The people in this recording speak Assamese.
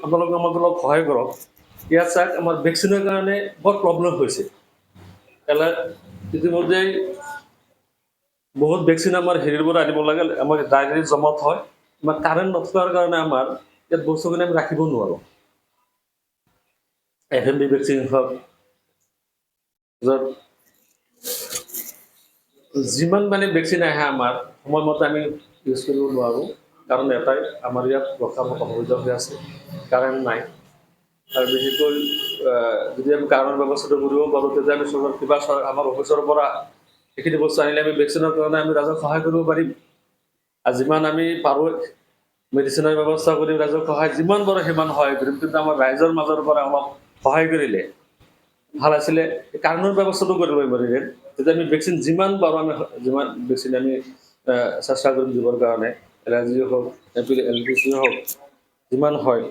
আপোনালোকে আমাক অলপ সহায় কৰক ইয়াত চাওক আমাৰ ভেকচিনৰ কাৰণে বৰ প্ৰব্লেম হৈছে ইতিমধ্যে বহুত ভেকচিন আমাৰ হেৰিৰ পৰা আনিব লাগে আমাৰ ডায়েৰী জমাত হয় আমাৰ কাৰেণ্ট নথকাৰ কাৰণে আমাৰ ইয়াত বস্তুখিনি আমি ৰাখিব নোৱাৰোঁ FMB ভেকচিন হওক যিমান মানে ভেকচিন আহে আমাৰ সময়মতে আমি ইউজ কৰিব নোৱাৰোঁ কাৰণ এটাই আমাৰ ইয়াত ৰখাব অসুবিধা হৈ আছে কাৰেণ্ট নাই আৰু বিশেষকৈ যদি আমি কাৰেণ্টৰ ব্যৱস্থাটো কৰিব পাৰোঁ তেতিয়া আমি কিবা আমাৰ অফিচৰ পৰা এইখিনি বস্তু আনিলে আমি ভেকচিনৰ কাৰণে আমি ৰাইজক সহায় কৰিব পাৰিম আৰু যিমান আমি পাৰোঁ মেডিচিনৰ ব্যৱস্থা কৰি ৰাইজক সহায় যিমান পাৰোঁ সিমান সহায় কৰিম কিন্তু আমাৰ ৰাইজৰ মাজৰ পৰা অলপ সহায় কৰিলে ভাল আছিলে কাৰেণ্টৰ ব্যৱস্থাটো কৰিব পাৰিলে তেতিয়া আমি ভেকচিন যিমান পাৰোঁ আমি যিমান ভেকচিন আমি চেষ্টা কৰিম দিবৰ কাৰণে LPC হওক যিমান হয়